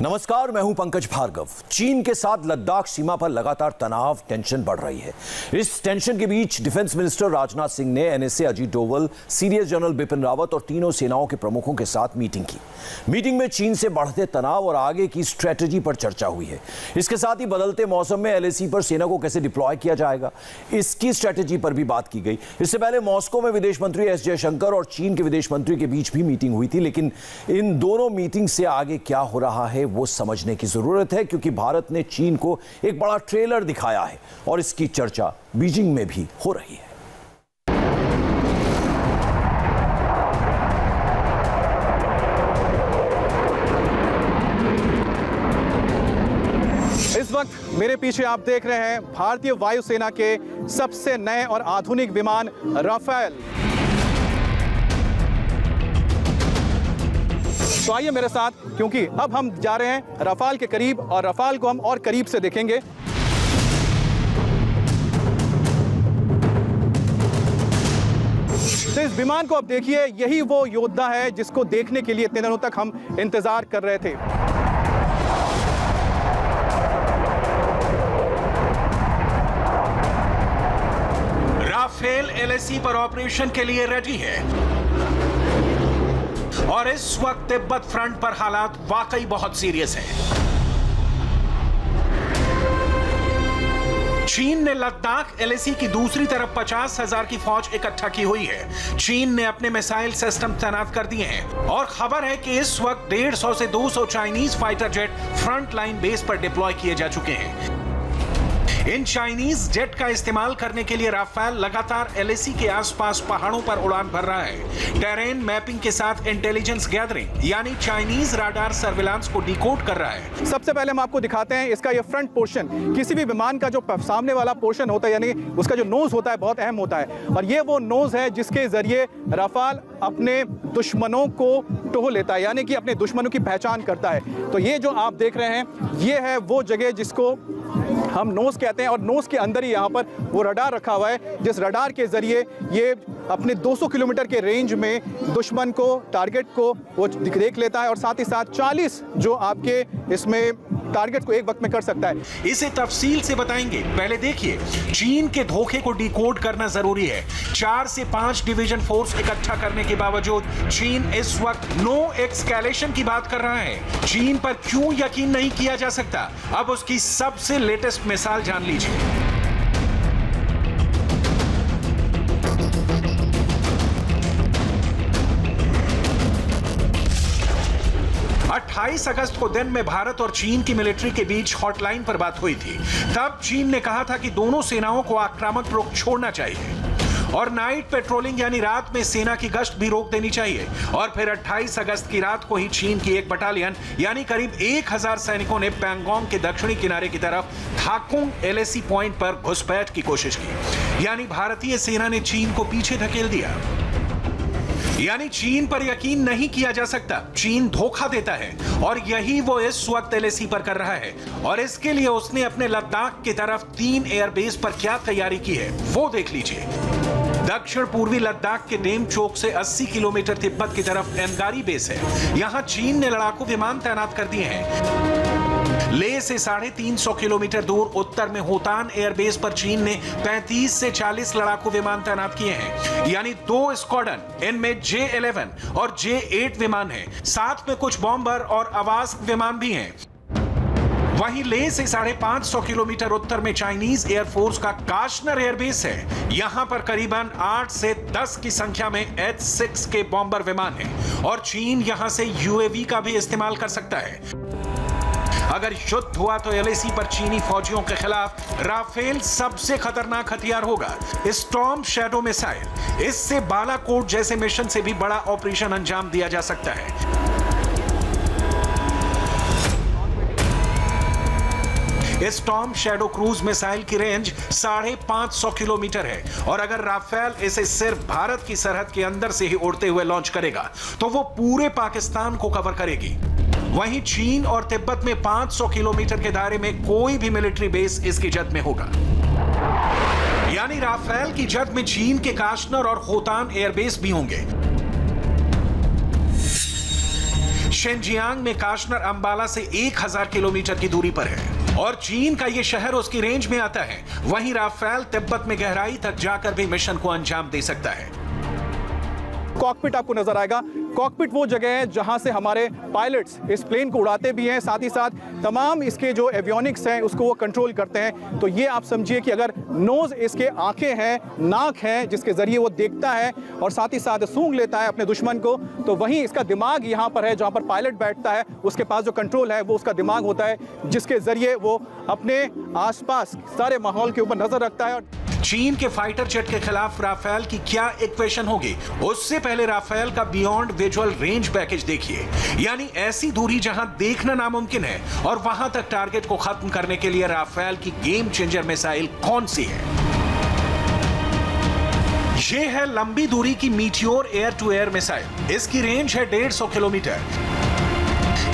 नमस्कार, मैं हूं पंकज भार्गव। चीन के साथ लद्दाख सीमा पर लगातार तनाव, टेंशन बढ़ रही है। इस टेंशन के बीच डिफेंस मिनिस्टर राजनाथ सिंह ने NSA Ajit Doval, CDS general Bipin Rawat और तीनों सेनाओं के प्रमुखों के साथ मीटिंग की। मीटिंग में चीन से बढ़ते तनाव और आगे की स्ट्रेटेजी पर चर्चा हुई है। इसके साथ ही बदलते मौसम में एलएसी पर सेना को कैसे डिप्लॉय किया जाएगा, इसकी स्ट्रेटेजी पर भी बात की गई। इससे पहले मॉस्को में विदेश मंत्री एस जयशंकर और चीन के विदेश मंत्री के बीच भी मीटिंग हुई थी, लेकिन इन दोनों मीटिंग से आगे क्या हो रहा है वो समझने की जरूरत है, क्योंकि भारत ने चीन को एक बड़ा ट्रेलर दिखाया है और इसकी चर्चा बीजिंग में भी हो रही है। इस वक्त मेरे पीछे आप देख रहे हैं भारतीय वायुसेना के सबसे नए और आधुनिक विमान राफेल। तो आइए मेरे साथ, क्योंकि अब हम जा रहे हैं राफेल के करीब और राफेल को हम और करीब से देखेंगे। तो इस विमान को अब देखिए, यही वो योद्धा है जिसको देखने के लिए इतने दिनों तक हम इंतजार कर रहे थे। राफेल एलएसी पर ऑपरेशन के लिए रेडी है और इस वक्त तिब्बत फ्रंट पर हालात वाकई बहुत सीरियस हैं। चीन ने लद्दाख एलएसी की दूसरी तरफ 50,000 की फौज इकट्ठा की हुई है। चीन ने अपने मिसाइल सिस्टम तैनात कर दिए हैं और खबर है कि इस वक्त 150 से 200 Chinese fighter jet front line base पर डिप्लॉय किए जा चुके हैं। इन चाइनीज जेट का इस्तेमाल करने के लिए राफेल लगातार एलएसी के आसपास पहाड़ों पर उड़ान भर रहा है। टेरेन मैपिंग के साथ इंटेलिजेंस गैदरिंग यानी चाइनीज राडार सर्विलांस को डिकोड कर रहा है। सबसे पहले हम आपको दिखाते हैं इसका ये फ्रंट पोर्शन। किसी भी विमान का जो सामने वाला पोर्शन होता है, यानी उसका जो नोज होता है, बहुत अहम होता है। और ये वो नोज है जिसके जरिए राफेल अपने दुश्मनों को टोह लेता है, यानी कि अपने दुश्मनों की पहचान करता है। तो ये जो आप देख रहे हैं, ये है वो जगह जिसको हम नोज कहते हैं और नोज के अंदर ही यहाँ पर वो रडार रखा हुआ है, जिस रडार के जरिए ये अपने 200 किलोमीटर के रेंज में दुश्मन को, टारगेट को वो देख लेता है और साथ ही साथ 40 जो आपके इसमें टारगेट को एक वक्त में कर सकता है। इसे तफसील से बताएंगे। पहले देखिए, चीन के धोखे को डिकोड करना जरूरी है। 4 से 5 डिवीजन फोर्स इकट्ठा करने के बावजूद चीन इस वक्त नो एस्केलेशन की बात कर रहा है। चीन पर क्यों यकीन नहीं किया जा सकता, अब उसकी सबसे लेटेस्ट मिसाल जान लीजिए। 28 अगस्त को दिन में भारत और चीन की मिलिट्री के बीच हॉटलाइन पर बात हुई थी। तब चीन ने कहा था कि दोनों सेनाओं को आक्रामक रुख छोड़ना चाहिए और नाइट पेट्रोलिंग यानी रात में सेना की गश्त भी रोक देनी चाहिए। और फिर 28 अगस्त की रात को ही चीन की एक बटालियन यानी करीब 1000 सैनिकों ने पैंगोंग के दक्षिणी किनारे की तरफ थाकुंग एलएसी पॉइंट पर घुसपैठ की कोशिश की, यानी भारतीय सेना ने चीन को पीछे धकेल दिया। यानी चीन पर यकीन नहीं किया जा सकता, चीन धोखा देता है और यही वो इस वक्त एलएसी पर कर रहा है। और इसके लिए उसने अपने लद्दाख की तरफ 3 एयरबेस पर क्या तैयारी की है वो देख लीजिए। दक्षिण पूर्वी लद्दाख के डेमचोक से 80 किलोमीटर तिब्बत की तरफ एनगारी बेस है। यहां चीन ने लड़ाकू विमान तैनात कर दिए हैं। लेह से 350 किलोमीटर दूर उत्तर में होतान एयरबेस पर चीन ने 35 से 40 लड़ाकू विमान तैनात किए हैं, यानी 2 स्क्वाड्रन, इनमें J-11 और J-8 विमान हैं। साथ में कुछ बॉम्बर और आवास विमान भी हैं। वहीं लेह से 550 किलोमीटर उत्तर में चाइनीज एयरफोर्स का काशनर एयरबेस है। यहां पर करीबन 8 से 10 की संख्या में H-6 के बॉम्बर विमान हैं और चीन यहां से यूएवी का भी इस्तेमाल कर सकता है। अगर युद्ध हुआ तो एलएसी पर चीनी फौजियों के खिलाफ राफेल सबसे खतरनाक हथियार होगा। स्टॉर्म शैडो मिसाइल, इससे बालाकोट जैसे मिशन से भी बड़ा ऑपरेशन अंजाम दिया जा सकता है। स्टॉर्म शैडो क्रूज मिसाइल की रेंज 550 किलोमीटर है और अगर राफेल इसे सिर्फ भारत की सरहद के अंदर से ही उड़ते हुए लॉन्च करेगा तो वो पूरे पाकिस्तान को कवर करेगी। वहीं चीन और तिब्बत में 500 किलोमीटर के दायरे में कोई भी मिलिट्री बेस इसकी जद में होगा। यानी राफेल की जद में चीन के काशनर और होतान एयरबेस भी होंगे। शिनजियांग में काशनर अंबाला से 1000 किलोमीटर की दूरी पर है और चीन का यह शहर उसकी रेंज में आता है। वहीं राफेल तिब्बत में गहराई तक जाकर भी मिशन को अंजाम दे सकता है। कॉकपिट आपको नजर आएगा। कॉकपिट वो जगह है जहां से हमारे पायलट्स इस प्लेन को उड़ाते भी हैं, साथ ही साथ तमाम इसके जो एवियोनिक्स हैं उसको वो कंट्रोल करते हैं। तो ये आप समझिए कि अगर नोज इसके आंखें हैं, नाक है जिसके जरिए वो देखता है और साथ ही साथ सूंघ लेता है अपने दुश्मन को, तो वहीं इसका दिमाग यहाँ पर है जहाँ पर पायलट बैठता है, उसके पास जो कंट्रोल है वो उसका दिमाग होता है जिसके जरिए वो अपने आसपास सारे माहौल के ऊपर नजर रखता है। चीन के फाइटर जेट के खिलाफ राफेल की क्या इक्वेशन होगी, उससे पहले राफेल का बियॉन्ड विजुअल रेंज पैकेज देखिए, यानी ऐसी दूरी जहां देखना नामुमकिन है और वहां तक टारगेट को खत्म करने के लिए राफेल की गेम चेंजर मिसाइल कौन सी है। यह है लंबी दूरी की meteor air to air missile. इसकी रेंज है 150 किलोमीटर,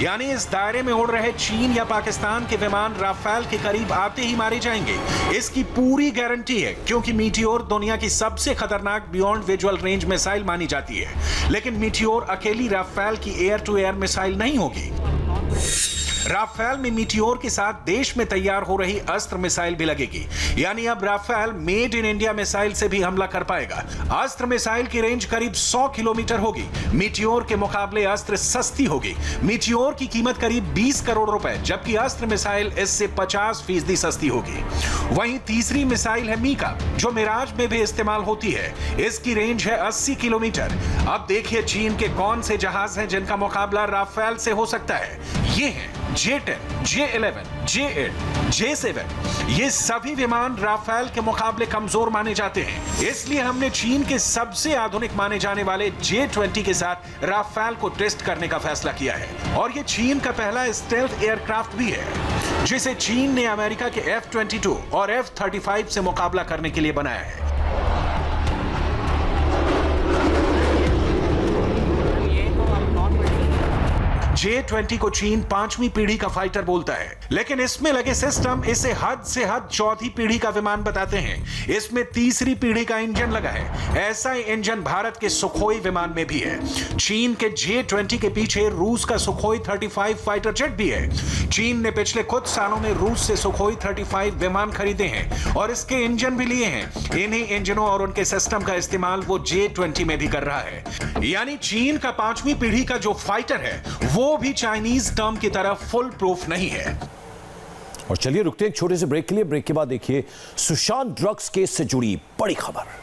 यानी इस दायरे में उड़ रहे चीन या पाकिस्तान के विमान राफेल के करीब आते ही मारे जाएंगे। इसकी पूरी गारंटी है क्योंकि मीटियोर दुनिया की सबसे खतरनाक बियॉन्ड विजुअल रेंज मिसाइल मानी जाती है। लेकिन मीटियोर अकेली राफेल की एयर टू एयर मिसाइल नहीं होगी। राफेल में मीटियोर के साथ देश में तैयार हो रही अस्त्र मिसाइल भी लगेगी, यानी अब Rafale made in India missile से भी हमला कर पाएगा। अस्त्र मिसाइल की रेंज करीब 100 किलोमीटर होगी। मीटियोर के मुकाबले अस्त्र सस्ती होगी। मीटियोर की कीमत करीब 20 करोड़ रुपए, जबकि अस्त्र मिसाइल इससे 50% सस्ती होगी। वहीं तीसरी मिसाइल है मीका, जो मिराज में भी इस्तेमाल होती है। इसकी रेंज है 80 किलोमीटर। अब देखिए चीन के कौन से जहाज हैं जिनका मुकाबला राफेल से हो सकता है। ये हैं J-10, J-11, J-8, J-7। ये सभी विमान राफेल के मुकाबले कमजोर माने जाते हैं, इसलिए हमने चीन के सबसे आधुनिक माने जाने वाले J-20 के साथ राफेल को टेस्ट करने का फैसला किया है। और ये चीन का पहला स्टेल्थ एयरक्राफ्ट भी है जिसे चीन ने अमेरिका के F-22 और F-35 से मुकाबला करने के लिए बनाया है। J-20 को चीन 5वीं पीढ़ी का फाइटर बोलता है, लेकिन इसमें लगे सिस्टम इसे हद से हद 4थी पीढ़ी का विमान बताते हैं। इसमें 3री पीढ़ी का इंजन लगा है। ऐसा इंजन भारत के सुखोई विमान में भी है। चीन के J-20 के पीछे रूस का सुखोई 35 फाइटर जेट भी है। चीन ने पिछले कुछ सालों में रूस से सुखोई 35 विमान खरीदे हैं और इसके इंजन भी लिए हैं। इन्हीं इंजनों और उनके सिस्टम का इस्तेमाल वो J-20 में भी कर रहा है। यानी चीन का 5वीं पीढ़ी का जो फाइटर है वो भी चाइनीज टर्म की तरह फुल प्रूफ नहीं है। और चलिए रुकते हैं एक छोटे से ब्रेक के लिए। ब्रेक के बाद देखिए सुशांत ड्रग्स केस से जुड़ी बड़ी खबर।